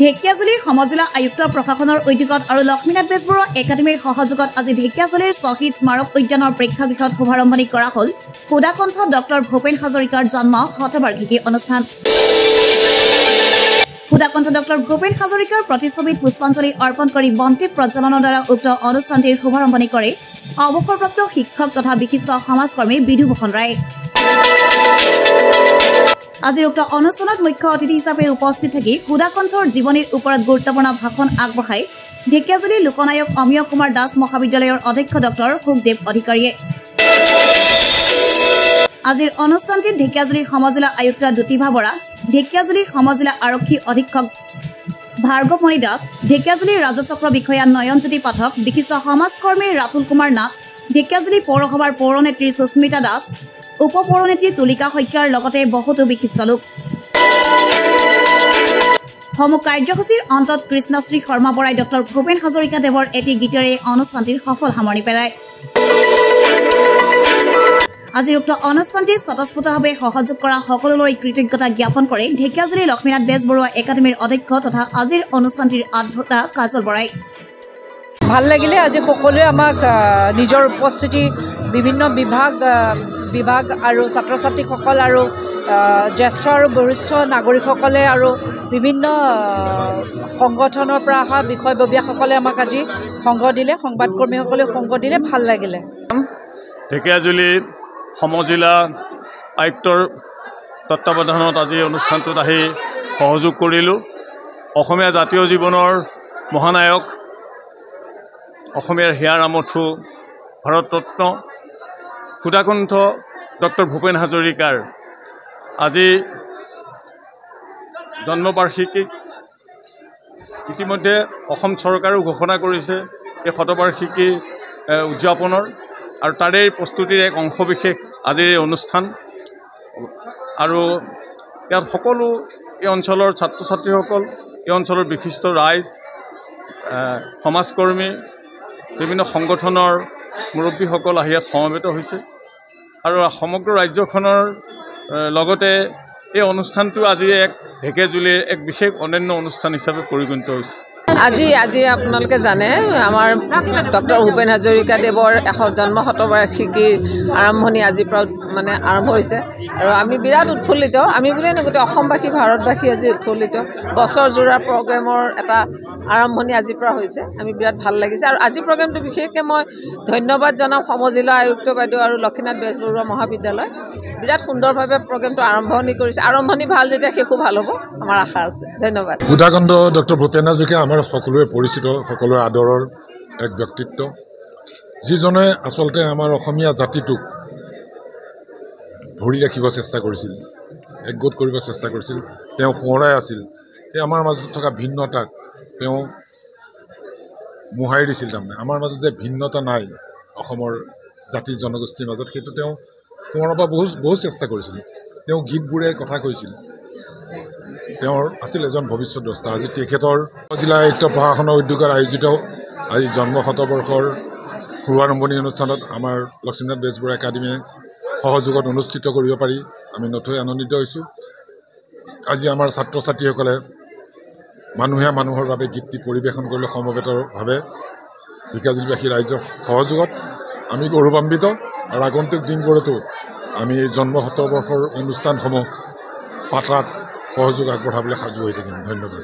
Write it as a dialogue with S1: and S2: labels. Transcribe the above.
S1: ঢেকিয়াজুলিৰ সমজিলা আয়ুক্ত প্ৰশাসনৰ উদ্যোগত আৰু লক্ষ্মীনাথ বেজবৰুৱা একাডেমীৰ সহযোগত আজি ঢেকিয়াজুলিৰ শ্বহীদ স্মাৰক উদ্যানৰ প্ৰেক্ষাগৃহত শুভাৰম্ভণি কৰা হ'ল সুধাকণ্ঠ ডক্টৰ ভূপেন হাজৰিকাৰ জন্ম শতবাৰ্ষিকী অনুষ্ঠান। সুধাকণ্ঠ ডক্টৰ ভূপেন হাজৰিকাৰ প্ৰতিচ্ছবিত পুষ্পাঞ্জলি অৰ্পণ কৰি বন্তি প্ৰজ্বলনৰ দ্বাৰা উক্ত অনুষ্ঠানটিৰ শুভাৰম্ভণি কৰে অৱসৰপ্ৰাপ্ত শিক্ষক তথা বিশিষ্ট সমাজকৰ্মী বিধুভূষণ ৰায়। আজিৰ উক্ত অনুষ্ঠানত মুখ্য অতিথি হিচাপে উপস্থিত থাকি সুধাকণ্ঠৰ জীৱনীৰ ওপৰত গুৰুত্বপূৰ্ণ ভাষণ আগবঢ়াই ঢেকিয়াজুলি লোকনায়ক অমিয় কুমাৰ দাস মহাবিদ্যালয়ৰ অধ্যক্ষ ডক্টৰ সুখদেৱ অধিকাৰীয়ে। আজিৰ অনুষ্ঠানটিত ঢেকিয়াজুলি সমজিলা আয়ুক্ত দ্যুতিভা বৰা, ঢেকিয়াজুলি সমজিলা আৰক্ষী অধীক্ষক ভাৰ্গৱমণি দাস, ঢেকিয়াজুলি ৰাজচক্ৰ বিষয়া নয়নজ্যোতি পাঠক, বিশিষ্ট সমাজকৰ্মী ৰাতুল কুমাৰ নাথ, ঢেকিয়াজুলি পৌৰসভাৰ পৌৰনেত্ৰী সুস্মিতা দাস, উপ পৌৰনেত্ৰী তুলিকা শইকীয়াৰ লগতে বহুতো বিশিষ্ট লোক। সমূহ কাৰ্যসূচীৰ অন্তত কৃষ্ণশ্ৰী শৰ্মা বৰাই ডক্টৰ ভূপেন হাজৰিকা দেৱৰ এটি গীতেৰে অনুষ্ঠানটিৰ সফল সামৰণি পেলায়। আজিৰ উক্ত অনুষ্ঠানটিত স্বতঃস্ফূৰ্তভাৱে সহযোগ কৰা সকলোলৈ কৃতজ্ঞতা জ্ঞাপন কৰে ঢেকিয়াজুলি লক্ষ্মীনাথ বেজবৰুৱা একাডেমীৰ অধ্যক্ষ তথা আজিৰ অনুষ্ঠানটিৰ আধ্যক্ষতা কাজল বৰাই।
S2: ভাল লাগিলে আজি সকলোৱে আমাক নিজৰ উপস্থিতি বিভিন্ন বিভাগ আৰু ছাত্ৰ ছাত্ৰীসকল আৰু জ্যেষ্ঠ আৰু বৰিষ্ঠ নাগৰিকসকলে আৰু বিভিন্ন সংগঠনৰ পৰা অহা বিষয়ববীয়াসকলে আমাক আজি সংগ দিলে, সংবাদকৰ্মীসকলে সংগ দিলে, ভাল লাগিলে।
S3: ঢেকিয়াজুলি সমজিলা আয়ুক্তৰ তত্বাৱধানত আজি অনুষ্ঠানটোত আহি সহযোগ কৰিলোঁ। অসমীয়া জাতীয় জীৱনৰ মহানায়ক, অসমীয়াৰ হিয়াৰ আমঠু, ভাৰতৰত্ন সুধাকণ্ঠ ডক্টৰ ভূপেন হাজৰিকাৰ আজি জন্মবাৰ্ষিকী ইতিমধ্যে অসম চৰকাৰেও ঘোষণা কৰিছে এই শতবাৰ্ষিকী উদযাপনৰ, আৰু তাৰে প্ৰস্তুতিৰ এক অংশবিশেষ আজিৰ এই অনুষ্ঠান। আৰু ইয়াত সকলো এই অঞ্চলৰ ছাত্ৰ ছাত্ৰীসকল, এই অঞ্চলৰ বিশিষ্ট ৰাইজ, সমাজকৰ্মী, বিভিন্ন সংগঠনৰ মুৰব্বীসকল আহি ইয়াত সমবেত হৈছে। আৰু সমগ্ৰ ৰাজ্যখনৰ লগতে এই অনুষ্ঠানটো আজি এক ঢেকিয়াজুলিৰ এক বিশেষ অনন্য অনুষ্ঠান হিচাপে পৰিগণিত হৈছে।
S4: আজি আপোনালোকে জানে আমাৰ ডক্টৰ ভূপেন হাজৰিকা দেৱৰ জন্ম শতবাৰ্ষিকীৰ আৰম্ভণি আজিৰ পৰা আৰম্ভ হৈছে আৰু আমি বিৰাট উৎফুল্লিত। আমি বুলিয়ে নহয়, গোটেই অসমবাসী, ভাৰতবাসী আজি উৎফুল্লিত। বছৰজোৰা প্ৰগ্ৰেমৰ এটা আৰম্ভণি আজিৰ পৰা হৈছে, আমি বিৰাট ভাল লাগিছে। আৰু আজিৰ প্ৰগ্ৰেমটো বিশেষকৈ মই ধন্যবাদ জনাম সমজিলা আয়ুক্ত বাইদেউ আৰু লক্ষ্মীনাথ বেজবৰুৱা মহাবিদ্যালয়। বিৰাট সুন্দৰভাৱে প্ৰগ্ৰেমটো আৰম্ভণি কৰিছে। আৰম্ভণি ভাল, যেতিয়া শেষো ভাল হ'ব আমাৰ আশা আছে। ধন্যবাদ।
S5: সুধাকণ্ঠ ডক্টৰ ভূপেন হাজৰিকা আমাৰ সকলোৱে পৰিচিত, সকলোৰে আদৰৰ এক ব্যক্তিত্ব, যিজনে আচলতে আমাৰ অসমীয়া জাতিটোক ধৰি ৰাখিব চেষ্টা কৰিছিল, একগোট কৰিব চেষ্টা কৰিছিল। তেওঁ সোঁৱৰাই আছিল এই আমাৰ মাজত থকা ভিন্নতাক তেওঁ মোহাৰি দিছিল। তাৰমানে আমাৰ মাজত যে ভিন্নতা নাই অসমৰ জাতি জনগোষ্ঠীৰ মাজত, সেইটো তেওঁ সোঁৱৰাব বহুত চেষ্টা কৰিছিল। তেওঁ গীতবোৰে কথা কৈছিল। তেওঁৰ আছিল এজন ভৱিষ্যত দ্ৰষ্টা। আজি তেখেতৰ জিলা আয়ুক্ত প্ৰশাসনৰ উদ্যোগত আয়োজিত আজি জন্ম শতবৰ্ষৰ শুভাৰম্ভণি অনুষ্ঠানত আমাৰ লক্ষ্মীনাথ বেজবৰুৱা একাডেমীয়ে সহযোগত অনুষ্ঠিত কৰিব পাৰি আমি নথৈ আনন্দিত হৈছোঁ। আজি আমাৰ ছাত্ৰ ছাত্ৰীসকলে মানুহে মানুহৰ বাবে গীতটি পৰিৱেশন কৰিলে সমবেতভাৱে ঢেকিয়াজুলিবাসী ৰাইজৰ সহযোগত আমি গৌৰৱান্বিত। আৰু আগন্তুক দিনবোৰতো আমি এই জন্ম শতবৰ্ষৰ অনুষ্ঠানসমূহ পাতাত সহযোগ আগবঢ়াবলৈ সাজু হৈ থাকিম। ধন্যবাদ।